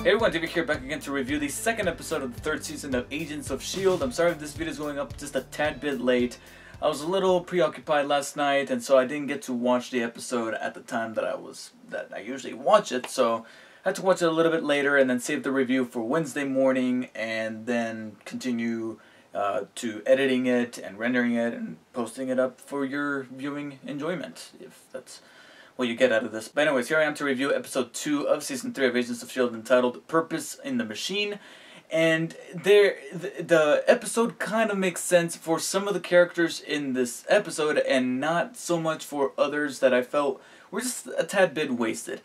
Hey everyone, David here, back again to review the second episode of the third season of Agents of S.H.I.E.L.D. I'm sorry if this video is going up just a tad bit late. I was a little preoccupied last night, and so I didn't get to watch the episode at the time that I usually watch it, so I had to watch it a little bit later and then save the review for Wednesday morning and then continue to editing it and rendering it and posting it up for your viewing enjoyment, if that's what you get out of this. But anyways, here I am to review episode 2 of season 3 of Agents of S.H.I.E.L.D. entitled Purpose in the Machine. And the episode kind of makes sense for some of the characters in this episode and not so much for others that I felt were just a tad bit wasted.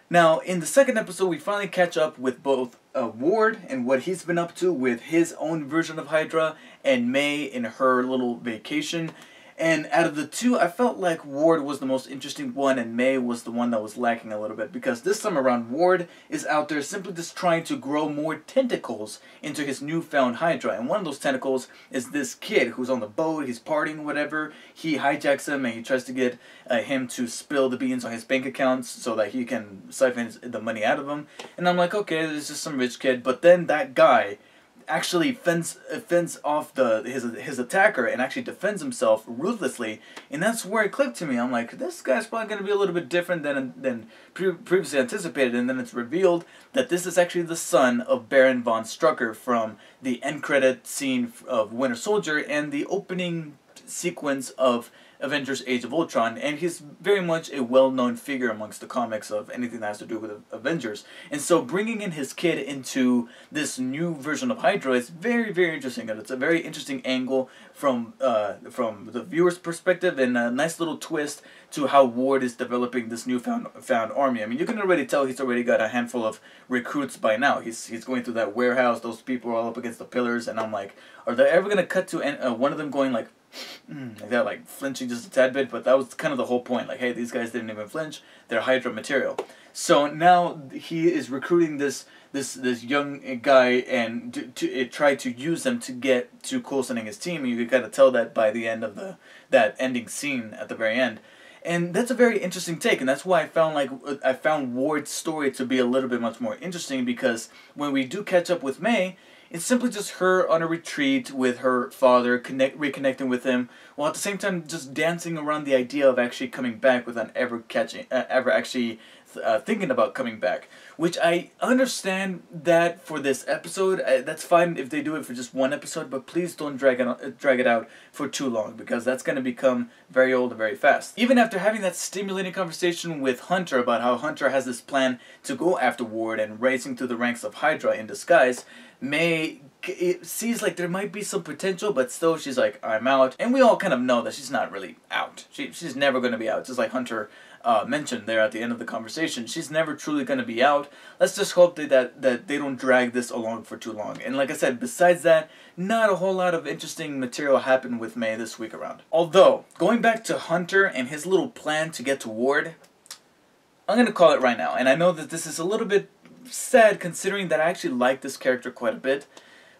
Now, in the second episode, we finally catch up with both Ward and what he's been up to with his own version of Hydra, and May in her little vacation. And out of the two, I felt like Ward was the most interesting one and May was the one that was lacking a little bit. Because this time around, Ward is out there simply just trying to grow more tentacles into his newfound Hydra. And one of those tentacles is this kid who's on the boat, he's partying, whatever. He hijacks him and he tries to get him to spill the beans on his bank accounts so that he can siphon the money out of him. And I'm like, okay, this is just some rich kid. But then that guy actually fends off his attacker and actually defends himself ruthlessly, and that's where it clicked to me. I'm like, this guy's probably going to be a little bit different than previously anticipated, and then it's revealed that this is actually the son of Baron von Strucker from the end credit scene of Winter Soldier and the opening sequence of Avengers Age of Ultron, and he's very much a well-known figure amongst the comics of anything that has to do with Avengers. And so bringing in his kid into this new version of Hydra is very, very interesting, and it's a very interesting angle from the viewer's perspective, and a nice little twist to how Ward is developing this newfound army. I mean, you can already tell he's already got a handful of recruits by now. He's going through that warehouse, those people are all up against the pillars, and I'm like, are they ever going to cut to one of them going like that, like flinching just a tad bit? But that was kind of the whole point, like, hey, these guys didn't even flinch, they're Hydra material. So now he is recruiting this young guy and to try to use them to get to Coulsoning his team, and you gotta tell that by the end of that ending scene at the very end. And that's a very interesting take, and that's why I found Ward's story to be a little bit much more interesting, because when we do catch up with May, it's simply just her on a retreat with her father, reconnecting with him, while at the same time just dancing around the idea of actually coming back without ever actually thinking about coming back. Which I understand that for this episode, that's fine if they do it for just one episode, but please don't drag it out for too long, because that's going to become very old and very fast. Even after having that stimulating conversation with Hunter about how Hunter has this plan to go after Ward and raising through the ranks of Hydra in disguise, May sees like there might be some potential, but still she's like, I'm out. And we all kind of know that she's not really out. She's never going to be out, just like Hunter mentioned there at the end of the conversation. She's never truly going to be out. Let's just hope that they don't drag this along for too long. And like I said, besides that, not a whole lot of interesting material happened with May this week around. Although, going back to Hunter and his little plan to get to Ward, I'm going to call it right now. And I know that this is a little bit sad considering that I actually like this character quite a bit,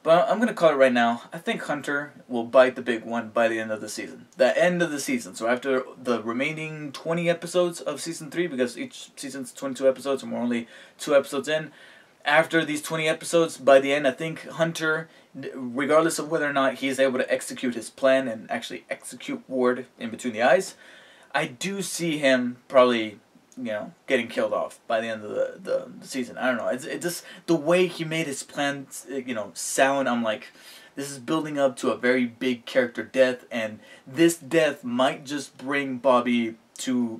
but I'm going to call it right now. I think Hunter will bite the big one by the end of the season. The end of the season. So after the remaining 20 episodes of season 3, because each season's 22 episodes and we're only 2 episodes in, after these 20 episodes, by the end, I think Hunter, regardless of whether or not he's able to execute his plan and actually execute Ward in between the eyes, I do see him probably, getting killed off by the end of the season. I don't know. It's just the way he made his plan, sound. I'm like, this is building up to a very big character death, and this death might just bring Bobby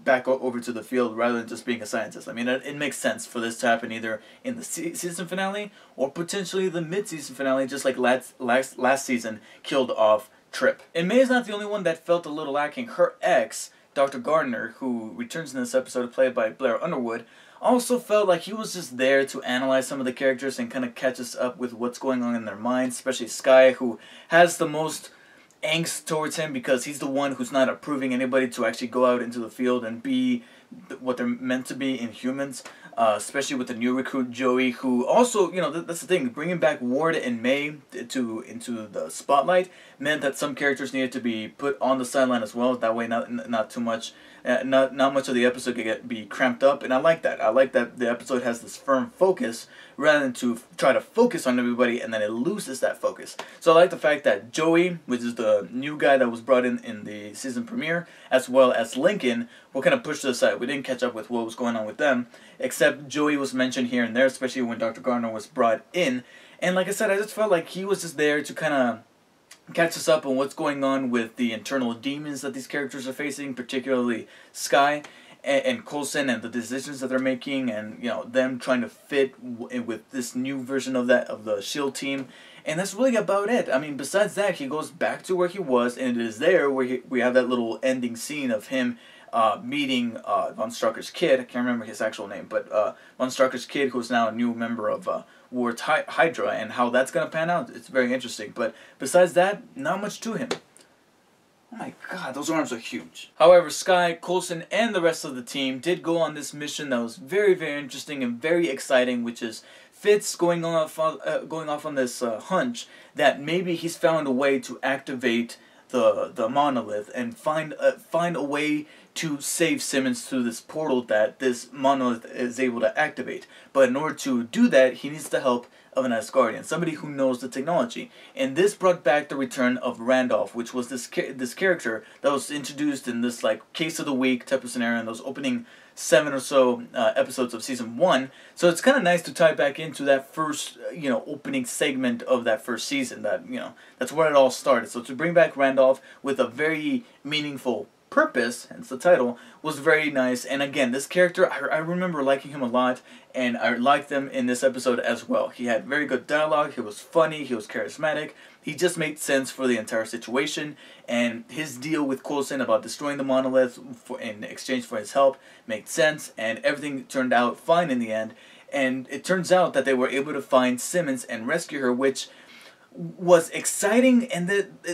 back over to the field rather than just being a scientist. I mean, it makes sense for this to happen either in the season finale or potentially the mid-season finale, just like last season killed off Trip. And May is not the only one that felt a little lacking. Her ex, Dr. Gardner, who returns in this episode played by Blair Underwood, also felt like he was just there to analyze some of the characters and kind of catch us up with what's going on in their minds, especially Skye, who has the most angst towards him because he's the one who's not approving anybody to actually go out into the field and be what they're meant to be in humans. especially with the new recruit Joey, who also, you know, that's the thing, bringing back Ward and May into the spotlight meant that some characters needed to be put on the sideline as well. That way, not too much. Not much of the episode could be cramped up, and I like that. I like that the episode has this firm focus rather than to try to focus on everybody and then it loses that focus. So I like the fact that Joey, which is the new guy that was brought in the season premiere, as well as Lincoln, were kind of pushed to the side. We didn't catch up with what was going on with them, except Joey was mentioned here and there, especially when Dr. Gardner was brought in. And like I said, I just felt like he was just there to kind of catch us up on what's going on with the internal demons that these characters are facing, particularly S.H.I.E.L.D. and Coulson, and the decisions that they're making, and, you know, them trying to fit with this new version of the S.H.I.E.L.D. team. And that's really about it. I mean, besides that, he goes back to where he was, and it is there where we have that little ending scene of him meeting Von Strucker's kid. I can't remember his actual name, but Von Strucker's kid, who's now a new member of Ward's Hydra, and how that's going to pan out. It's very interesting. But besides that, not much to him. Oh my god, those arms are huge. However, S.H.I.E.L.D., Coulson, and the rest of the team did go on this mission that was very, very interesting and very exciting, which is Fitz going off on this hunch that maybe he's found a way to activate the monolith and find a way to save Simmons through this portal that this monolith is able to activate. But in order to do that, he needs the help of an Asgardian, somebody who knows the technology. And this brought back the return of Randolph, which was this character that was introduced in this like case of the week type of scenario in those opening 7 or so episodes of season 1. So it's kind of nice to tie back into that first, you know, opening segment of that first season. That, you know, that's where it all started. So to bring back Randolph with a very meaningful purpose, hence the title, was very nice. And again, this character, I remember liking him a lot, and I liked him in this episode as well. He had very good dialogue, he was funny, he was charismatic, he just made sense for the entire situation, and his deal with Coulson about destroying the monolith in exchange for his help made sense, and everything turned out fine in the end. And it turns out that they were able to find Simmons and rescue her, which was exciting, and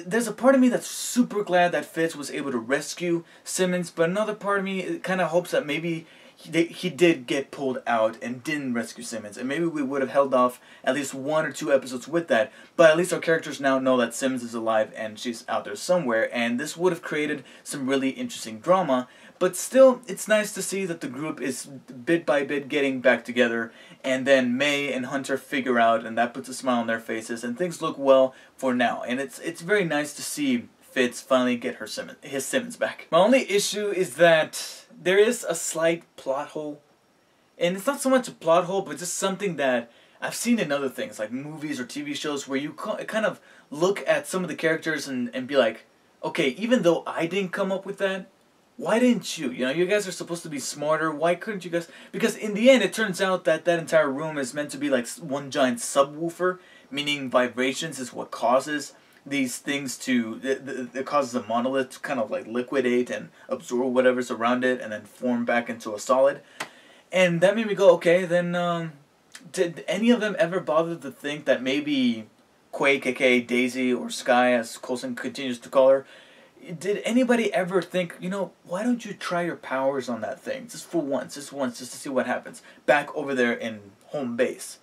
there's a part of me that's super glad that Fitz was able to rescue Simmons, but another part of me kind of hopes that maybe he did get pulled out and didn't rescue Simmons, and maybe we would have held off at least 1 or 2 episodes with that, but at least our characters now know that Simmons is alive and she's out there somewhere, and this would have created some really interesting drama. But still, it's nice to see that the group is bit by bit getting back together, and then May and Hunter figure out, and that puts a smile on their faces, and things look well for now. And it's very nice to see Fitz finally get his Simmons back. My only issue is that there is a slight plot hole, and it's not so much a plot hole, but just something that I've seen in other things, like movies or TV shows, where you kind of look at some of the characters and be like, okay, even though I didn't come up with that, why didn't you? You know, you guys are supposed to be smarter. Why couldn't you guys? Because in the end, it turns out that that entire room is meant to be like one giant subwoofer, meaning vibrations is what causes these things to, it causes a monolith to kind of like liquidate and absorb whatever's around it and then form back into a solid. And that made me go, okay, then did any of them ever bother to think that maybe Quake, aka Daisy, or Sky, as Coulson continues to call her, did anybody ever think, you know, why don't you try your powers on that thing? Just for once, just to see what happens. Back over there in home base.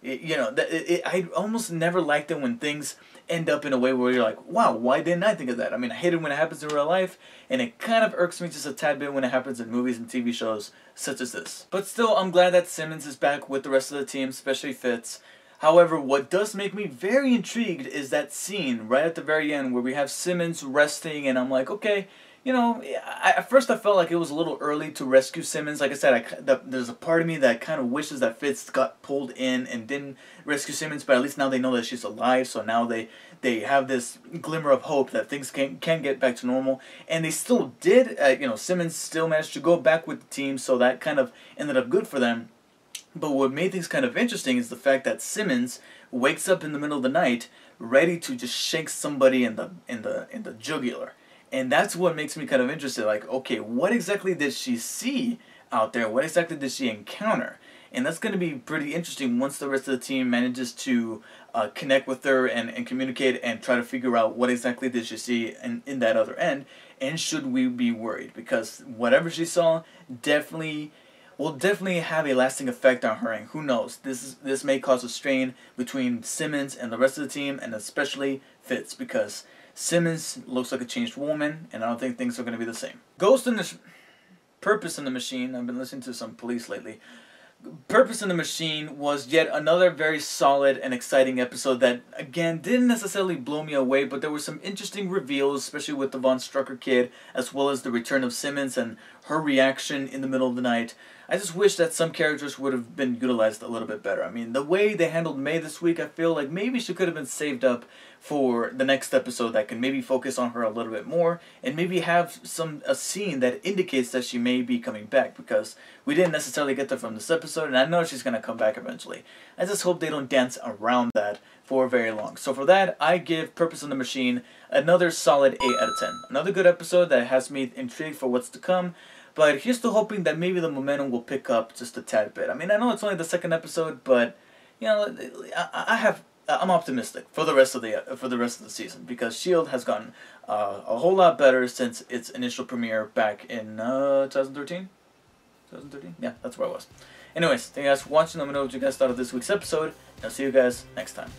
I almost never liked it when things end up in a way where you're like, wow, why didn't I think of that? I mean, I hate it when it happens in real life, and it kind of irks me just a tad bit when it happens in movies and TV shows such as this. But still, I'm glad that Simmons is back with the rest of the team, especially Fitz. However, what does make me very intrigued is that scene right at the very end where we have Simmons resting, and I'm like, okay, you know, at first I felt like it was a little early to rescue Simmons. Like I said, there's a part of me that kind of wishes that Fitz got pulled in and didn't rescue Simmons, but at least now they know that she's alive, so now they have this glimmer of hope that things can get back to normal. And they still did, Simmons still managed to go back with the team, so that kind of ended up good for them. But what made things kind of interesting is the fact that Simmons wakes up in the middle of the night ready to just shank somebody in the jugular. And that's what makes me kind of interested, like, okay, what exactly did she see out there? What exactly did she encounter? And that's going to be pretty interesting once the rest of the team manages to connect with her and communicate and try to figure out what exactly did she see in that other end, and should we be worried? Because whatever she saw definitely will definitely have a lasting effect on her, and who knows, this may cause a strain between Simmons and the rest of the team, and especially Fitz, because Simmons looks like a changed woman, and I don't think things are going to be the same. Purpose in the Machine, I've been listening to some Police lately. Purpose in the Machine was yet another very solid and exciting episode that, again, didn't necessarily blow me away, but there were some interesting reveals, especially with the Von Strucker kid, as well as the return of Simmons and her reaction in the middle of the night. I just wish that some characters would have been utilized a little bit better. I mean, the way they handled May this week, I feel like maybe she could have been saved up for the next episode that can maybe focus on her a little bit more, and maybe have a scene that indicates that she may be coming back, because we didn't necessarily get that from this episode, and I know she's going to come back eventually. I just hope they don't dance around that for very long. So for that, I give Purpose in the Machine another solid 8 out of 10. Another good episode that has me intrigued for what's to come. But here's to hoping that maybe the momentum will pick up just a tad bit. I mean, I know it's only the second episode, but you know, I'm optimistic for the rest of the season, because S.H.I.E.L.D. has gotten a whole lot better since its initial premiere back in 2013. 2013? Yeah, that's where I was. Anyways, thank you guys for watching. Let me know what you guys thought of this week's episode, and I'll see you guys next time.